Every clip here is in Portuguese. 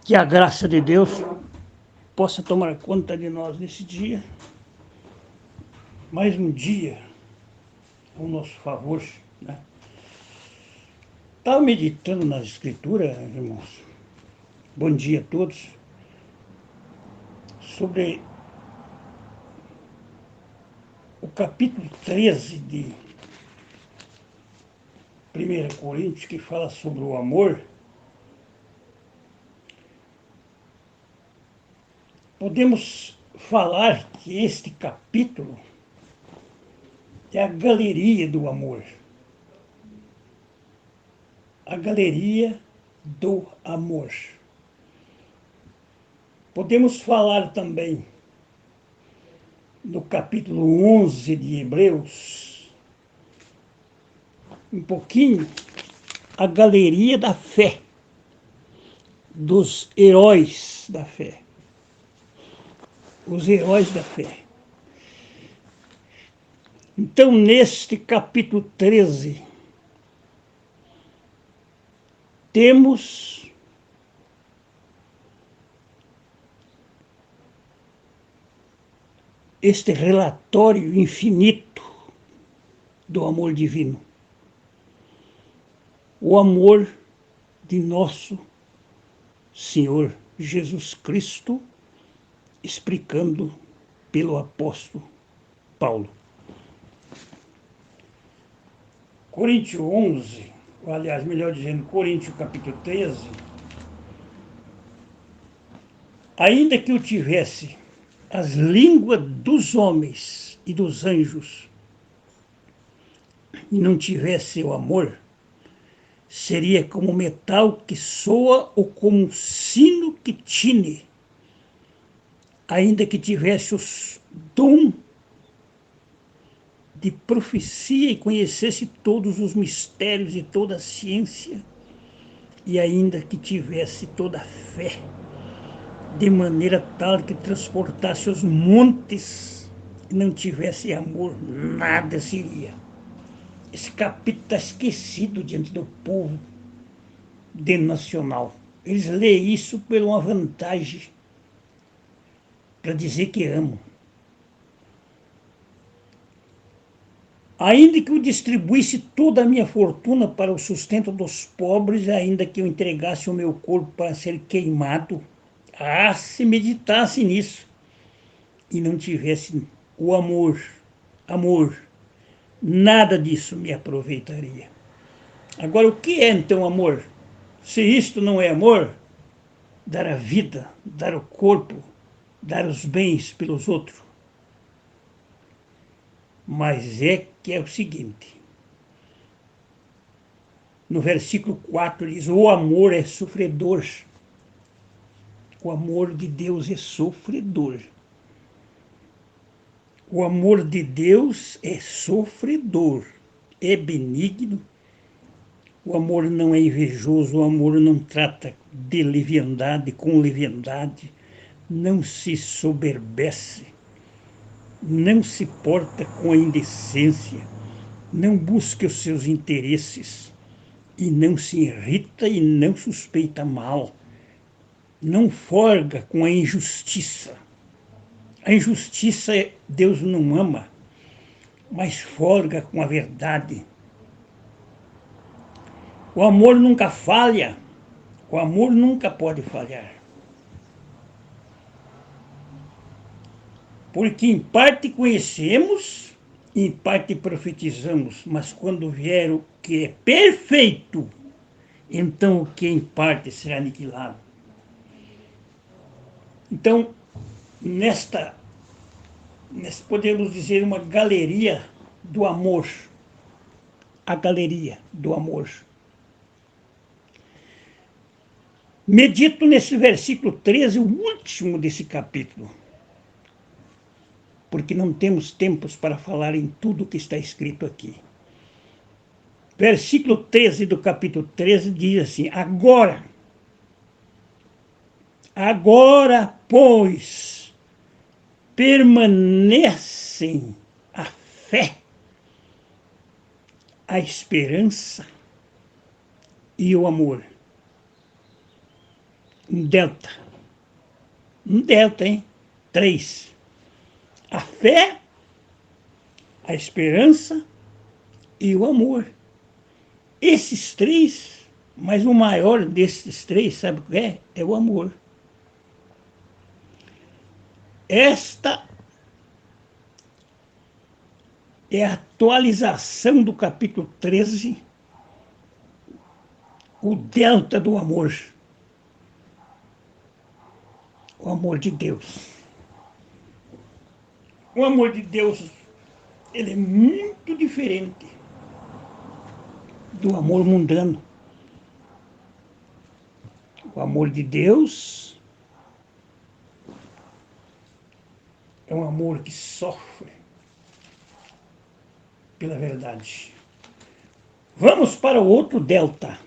Que a graça de Deus possa tomar conta de nós nesse dia. Mais um dia ao nosso favor, né? Estava meditando nas escrituras, irmãos. Bom dia a todos. Sobre o capítulo 13 de 1 Coríntios, que fala sobre o amor. Podemos falar que este capítulo é a galeria do amor. A galeria do amor. Podemos falar também no capítulo 11 de Hebreus, um pouquinho, a galeria da fé, dos heróis da fé. Os heróis da fé. Então, neste capítulo 13, temos este relatório infinito do amor divino. O amor de nosso Senhor Jesus Cristo, explicando pelo apóstolo Paulo. Coríntios 11, ou aliás, melhor dizendo, Coríntios capítulo 13, ainda que eu tivesse as línguas dos homens e dos anjos e não tivesse o amor, seria como metal que soa ou como um sino que tine. Ainda que tivesse os dom de profecia e conhecesse todos os mistérios e toda a ciência, e ainda que tivesse toda a fé, de maneira tal que transportasse os montes e não tivesse amor, nada seria. Esse capítulo está esquecido diante do povo nacional. Eles leem isso por uma vantagem, para dizer que amam. Ainda que eu distribuísse toda a minha fortuna para o sustento dos pobres, ainda que eu entregasse o meu corpo para ser queimado, se meditasse nisso e não tivesse o amor, nada disso me aproveitaria. Agora, o que é então amor? Se isto não é amor, dar a vida, dar o corpo, dar os bens pelos outros. Mas é que é o seguinte, no versículo 4 diz, o amor é sofredor. O amor de Deus é sofredor. O amor de Deus é sofredor, é benigno. O amor não é invejoso, o amor não trata de leviandade com leviandade, não se soberbece, não se porta com a indecência, não busca os seus interesses e não se irrita e não suspeita mal, não forga com a injustiça. A injustiça Deus não ama, mas forga com a verdade. O amor nunca falha, o amor nunca pode falhar. Porque em parte conhecemos, em parte profetizamos, mas quando vier o que é perfeito, então o que em parte será aniquilado. Então, nesta podemos dizer uma galeria do amor. A galeria do amor. Medito nesse versículo 13, o último desse capítulo. Porque não temos tempos para falar em tudo que está escrito aqui. Versículo 13 do capítulo 13 diz assim, agora, pois, permanecem a fé, a esperança e o amor. Um delta. Um delta, hein? 3. A fé, a esperança e o amor. Esses três, mas o maior desses três, sabe o que é? É o amor. Esta é a atualização do capítulo 13, o delta do amor. O amor de Deus. O amor de Deus, ele é muito diferente do amor mundano. O amor de Deus é um amor que sofre pela verdade. Vamos para o outro delta.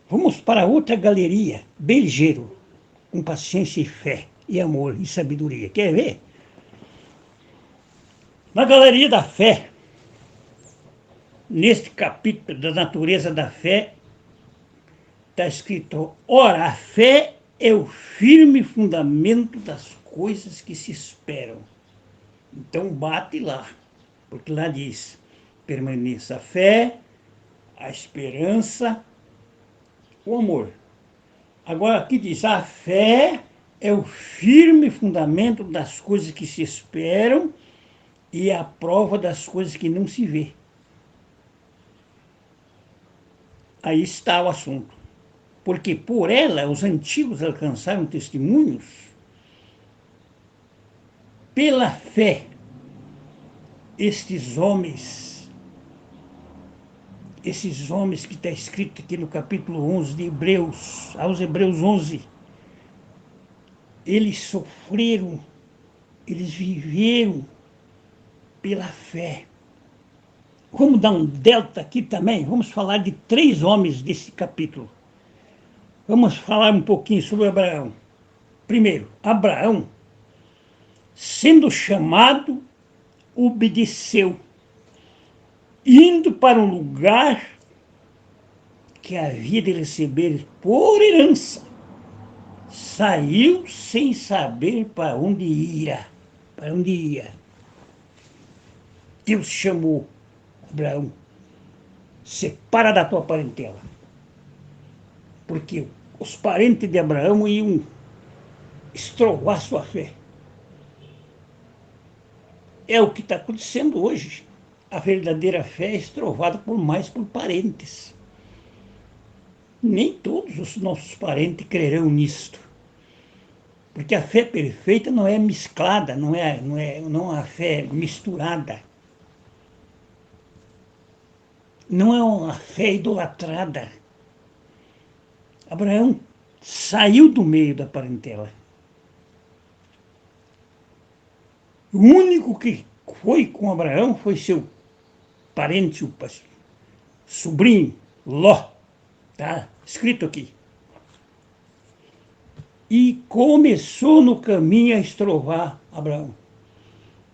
Vamos para outra galeria, bem ligeiro, com paciência e fé, e amor e sabedoria. Quer ver? Na galeria da fé, neste capítulo da natureza da fé, está escrito: ora, a fé é o firme fundamento das coisas que se esperam. Então bate lá, porque lá diz: permaneça a fé, a esperança, o amor. Agora aqui diz: a fé é o firme fundamento das coisas que se esperam e a prova das coisas que não se vê. Aí está o assunto. Porque por ela os antigos alcançaram testemunhos. Pela fé, esses homens que está escrito aqui no capítulo 11 de Hebreus, aos Hebreus 11, eles sofreram, eles viveram pela fé. Vamos dar um delta aqui também, vamos falar de 3 homens desse capítulo. Vamos falar um pouquinho sobre Abraão. Primeiro, Abraão, sendo chamado, obedeceu, indo para um lugar que havia de receber por herança. Saiu sem saber para onde ia. Para onde ia. Deus chamou Abraão: separa da tua parentela. Porque os parentes de Abraão iam estrovar sua fé. É o que está acontecendo hoje. A verdadeira fé é estrovada por parentes. Nem todos os nossos parentes crerão nisto. Porque a fé perfeita não é mesclada, não é uma fé misturada. Não é uma fé idolatrada. Abraão saiu do meio da parentela. O único que foi com Abraão foi seu parente, o sobrinho, Ló. Está escrito aqui. E começou no caminho a estrovar Abraão,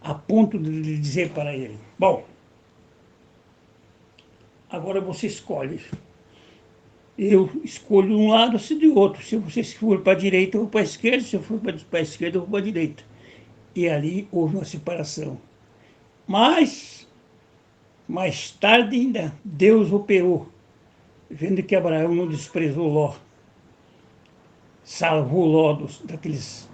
a ponto de dizer para ele: bom, agora você escolhe. Eu escolho um lado, você de outro. Se você for para a direita, eu vou para a esquerda. Se eu for para a esquerda, eu vou para a direita. E ali houve uma separação. Mas, mais tarde ainda, Deus operou, vendo que Abraão não desprezou Ló. Salvou Ló daqueles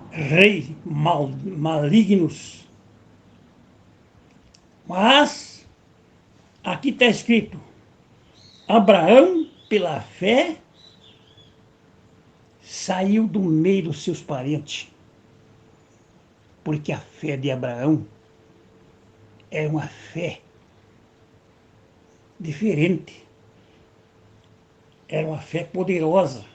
reis malignos. Mas, aqui está escrito: Abraão, pela fé, saiu do meio dos seus parentes. Porque a fé de Abraão é uma fé diferente. Era uma fé poderosa.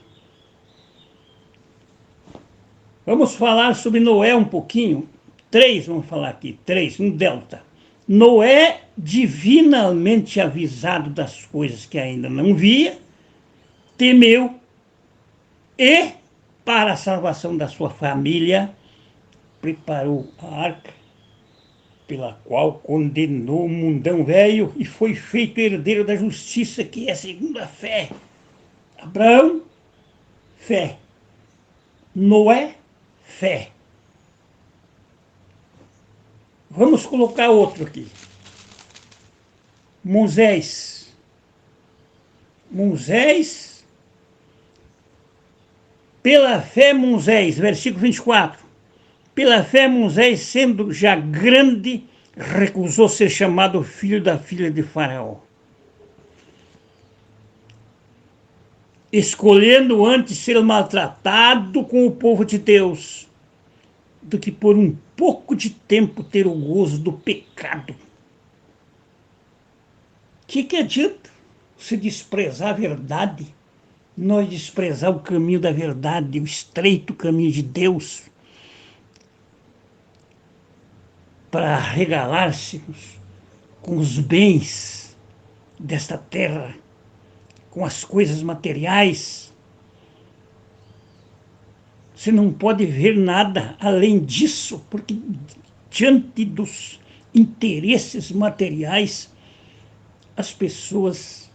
Vamos falar sobre Noé um pouquinho. 3, vamos falar aqui. 3, um delta. Noé, divinamente avisado das coisas que ainda não via, temeu e, para a salvação da sua família, preparou a arca, pela qual condenou o mundão velho e foi feito herdeiro da justiça, que é segundo a fé. Abraão fé. Noé, fé. Vamos colocar outro aqui. Moisés. Moisés, pela fé Moisés, versículo 24. Pela fé Moisés, sendo já grande, recusou ser chamado filho da filha de Faraó, escolhendo antes ser maltratado com o povo de Deus, do que por um pouco de tempo ter o gozo do pecado. Que adianta se desprezar a verdade, nós desprezar o caminho da verdade, o estreito caminho de Deus, para regalar-se com os bens desta terra, com as coisas materiais? Você não pode ver nada além disso, porque diante dos interesses materiais, as pessoas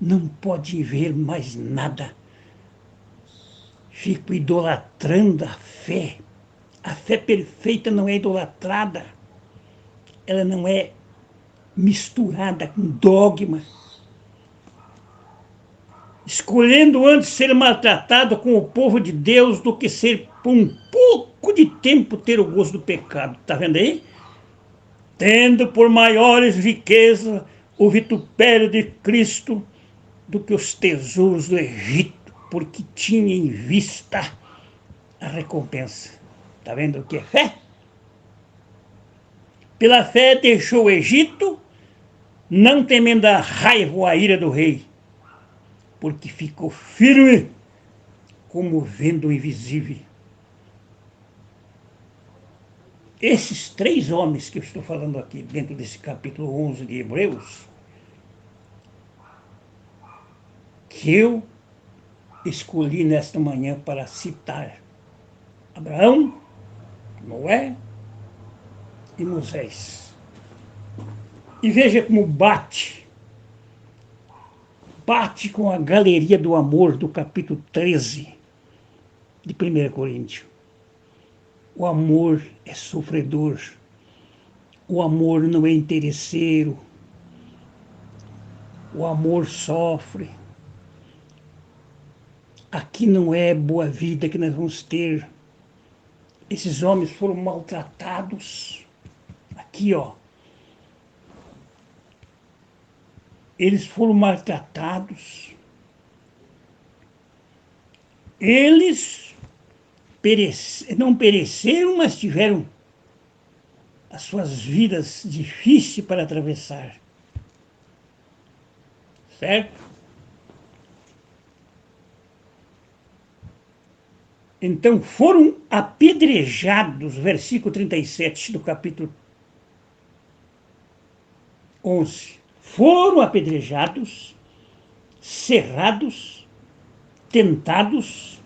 não podem ver mais nada. Fico idolatrando a fé. A fé perfeita não é idolatrada. Ela não é misturada com dogma. Escolhendo antes ser maltratado com o povo de Deus do que ser por um pouco de tempo ter o gozo do pecado. Está vendo aí? Tendo por maiores riquezas o vitupério de Cristo do que os tesouros do Egito, porque tinha em vista a recompensa. Está vendo o que é fé? Pela fé deixou o Egito, não temendo a raiva ou a ira do rei, porque ficou firme como vendo o invisível. Esses três homens que eu estou falando aqui, dentro desse capítulo 11 de Hebreus, que eu escolhi nesta manhã para citar: Abraão, Noé e Moisés. E veja como bate com a galeria do amor do capítulo 13 de 1 Coríntios. O amor é sofredor, o amor não é interesseiro, o amor sofre. Aqui não é boa vida que nós vamos ter. Esses homens foram maltratados. Aqui, ó. Eles foram maltratados. Eles não pereceram, mas tiveram as suas vidas difíceis para atravessar. Certo? Então foram apedrejados, versículo 37 do capítulo 11. Foram apedrejados, cerrados, tentados,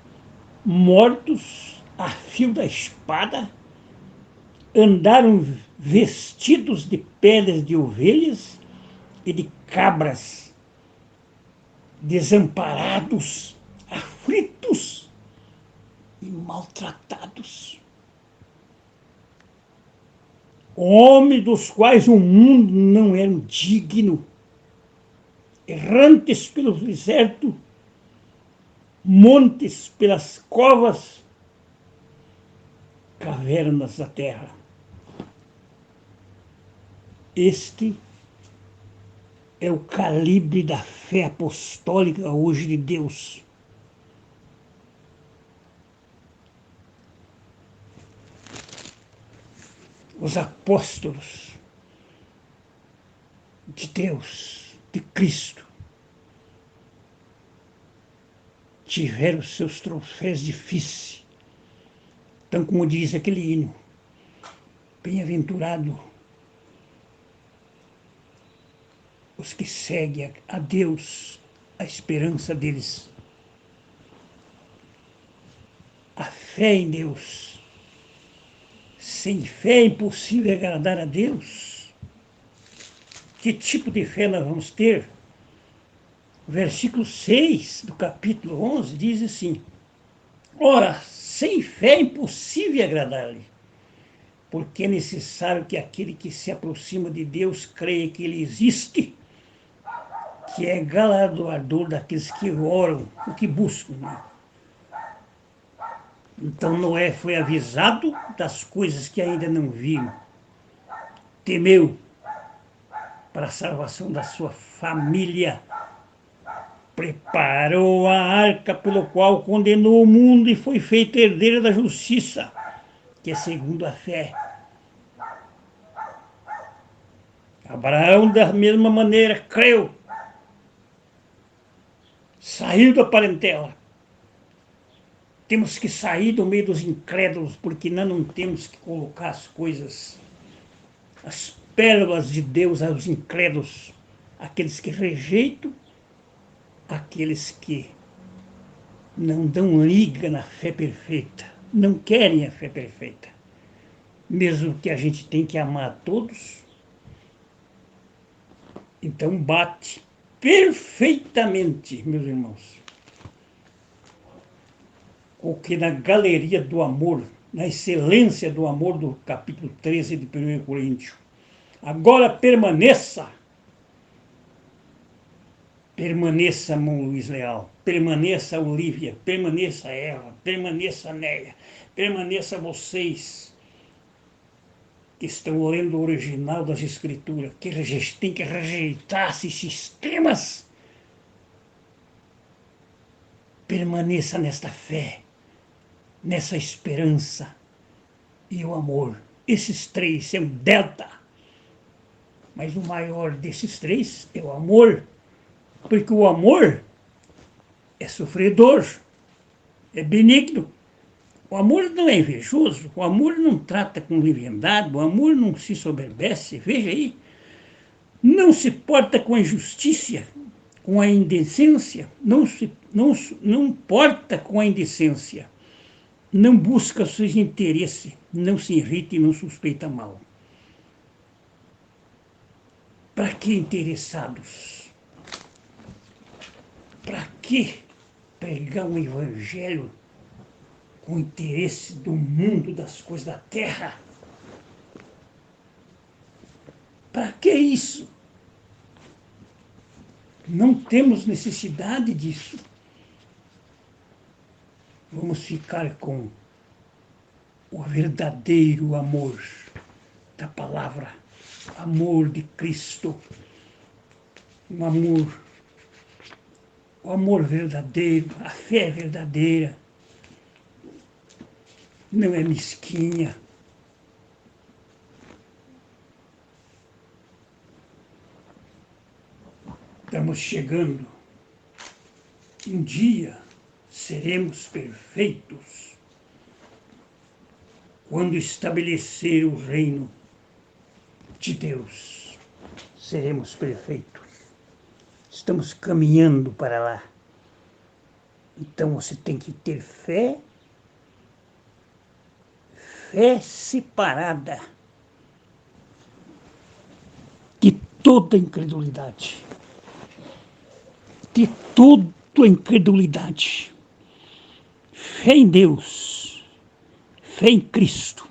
mortos a fio da espada, andaram vestidos de peles de ovelhas e de cabras, desamparados, aflitos e maltratados. Homens dos quais o mundo não era digno, errantes pelo deserto, montes pelas covas, cavernas da terra. Este é o calibre da fé apostólica hoje de Deus. Os apóstolos de Deus, de Cristo, tiveram seus troféus difíceis. Então, como diz aquele hino, bem-aventurado os que seguem a Deus, a esperança deles. A fé em Deus. Sem fé é impossível agradar a Deus. Que tipo de fé nós vamos ter? O versículo 6 do capítulo 11 diz assim: Ora, sem fé é impossível agradar-lhe, porque é necessário que aquele que se aproxima de Deus creia que ele existe, que é galardoador daqueles que oram, o que buscam, né? Então Noé foi avisado das coisas que ainda não viu, temeu para a salvação da sua família, preparou a arca pelo qual condenou o mundo e foi feito herdeiro da justiça, que é segundo a fé. Abraão, da mesma maneira, creu, saiu da parentela. Temos que sair do meio dos incrédulos, porque nós não temos que colocar as coisas, as pérolas de Deus aos incrédulos, aqueles que rejeitam, aqueles que não dão liga na fé perfeita, não querem a fé perfeita. Mesmo que a gente tem que amar a todos, então bate perfeitamente, meus irmãos, o que na galeria do amor, na excelência do amor do capítulo 13 de 1 Coríntios. Agora permaneça, irmão Luiz Leal, permaneça Olívia, permaneça Eva, permaneça Néia, permaneça vocês que estão lendo o original das Escrituras, que tem que rejeitar esses sistemas. Permaneça nesta fé, nessa esperança e o amor. Esses três são delta. Mas o maior desses três é o amor. Porque o amor é sofredor, é benigno. O amor não é invejoso, o amor não trata com leviandade, o amor não se soberbece, veja aí. Não se porta com a injustiça, com a indecência, não porta com a indecência. Não busca seus interesses, não se irrita e não suspeita mal. Para que interessados? Para que pregar um evangelho com interesse do mundo, das coisas da terra? Para que isso? Não temos necessidade disso. Vamos ficar com o verdadeiro amor da palavra, amor de Cristo, um amor, o amor verdadeiro, a fé verdadeira, não é mesquinha. Estamos chegando. Um dia seremos perfeitos quando estabelecer o reino de Deus. Seremos perfeitos. Estamos caminhando para lá. Então você tem que ter fé separada de toda incredulidade. De toda incredulidade. Fé em Deus. Fé em Cristo.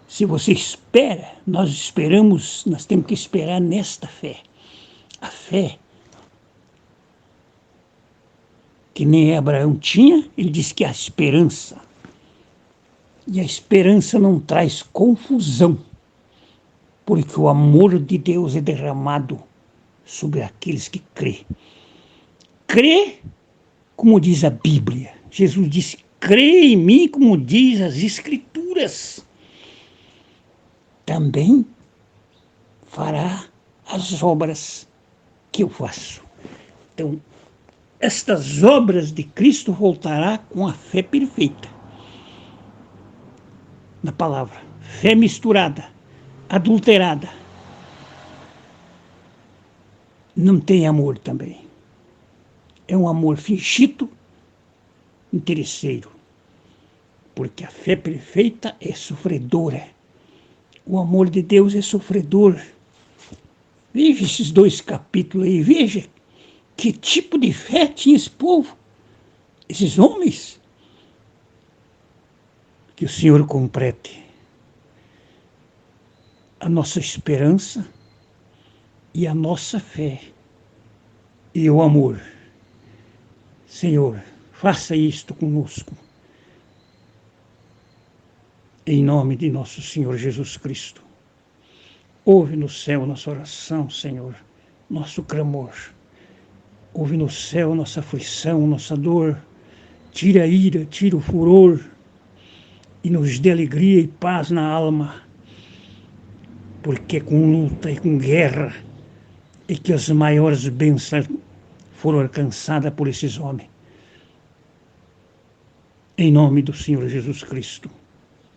Se você espera, nós esperamos, nós temos que esperar nesta fé. A fé que nem Abraão tinha, ele disse que a esperança. E a esperança não traz confusão, porque o amor de Deus é derramado sobre aqueles que crê. Crê, como diz a Bíblia. Jesus disse, crê em mim, como diz as Escrituras. Também fará as obras que eu faço. Então, estas obras de Cristo voltará com a fé perfeita. Na palavra, fé misturada, adulterada. Não tem amor também. É um amor fingido, interesseiro. Porque a fé perfeita é sofredora. O amor de Deus é sofredor. Veja esses 2 capítulos aí, veja Que tipo de fé tinha esse povo, esses homens? Que o Senhor complete a nossa esperança e a nossa fé e o amor. Senhor, faça isto conosco. Em nome de nosso Senhor Jesus Cristo. Ouve no céu nossa oração, Senhor, nosso clamor. Ouve no céu nossa aflição, nossa dor. Tira a ira, tira o furor e nos dê alegria e paz na alma. Porque com luta e com guerra é que as maiores bênçãos foram alcançadas por esses homens. Em nome do Senhor Jesus Cristo.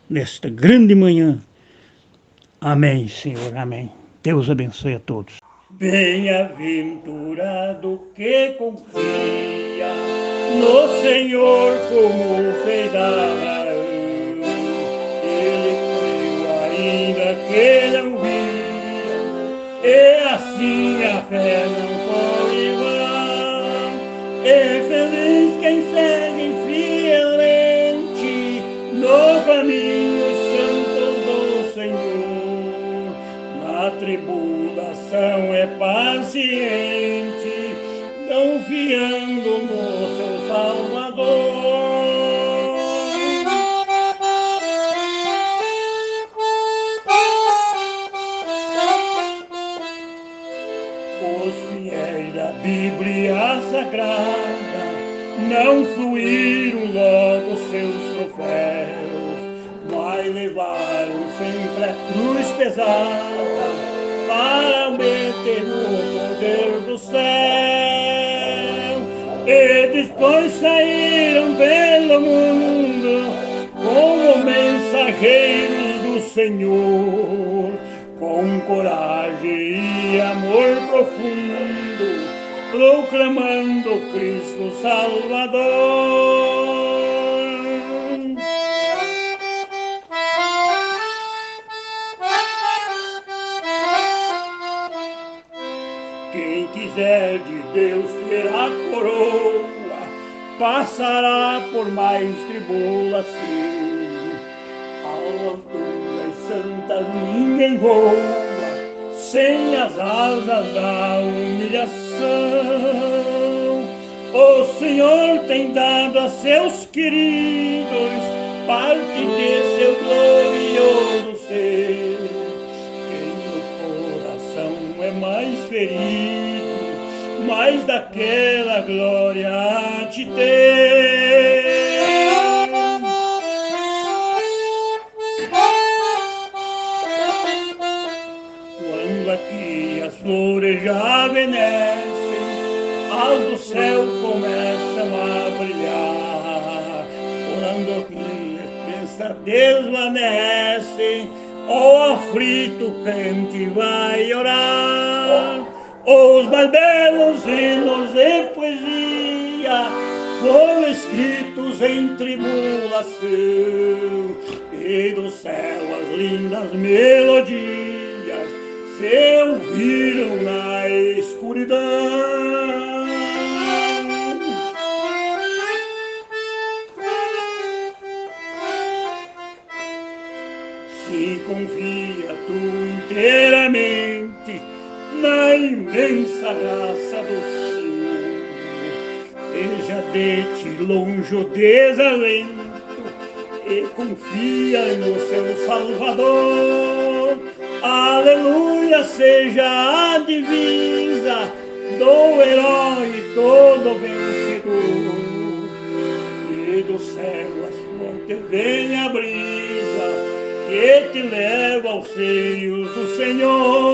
Nesta grande manhã. Amém, Senhor, amém. Deus abençoe a todos. Bem-aventurado que confia no Senhor como fez Abraão. Ele creu ainda que não via, e assim a fé não foi vã. É feliz quem segue fielmente no caminho santo do Senhor. Na tribulação é paciente, confiando no seu Salvador. Os fiéis da Bíblia Sagrada não fluíram logo seus troféus, mas levaram sempre a cruz pesada para meter no poder do céu. E depois saíram pelo mundo como mensageiros do Senhor, com coragem e amor profundo, proclamando Cristo Salvador. Quem quiser de Deus ter a coroa, passará por mais tribulação. Alturas santas ninguém voa, sem as asas da humilhação. O Senhor tem dado a seus queridos parte de seu glorioso ser. Quem no coração é mais ferido, mais daquela glória te tem. Quando aqui as flores já venescem, as do céu começam a brilhar. Quando aqui a esperança desvanece, o aflito crente vai orar. Os mais belos hinos e poesia foram escritos em tribulação, e do céu as lindas melodias se ouviram na escuridão. Se confia tu inteiramente na imensa graça do Senhor, seja de ti longe o desalento e confia no seu Salvador. Aleluia, seja a divisa do herói todo vencedor. E do céu as fontes vem a brisa que te leva aos seios do Senhor.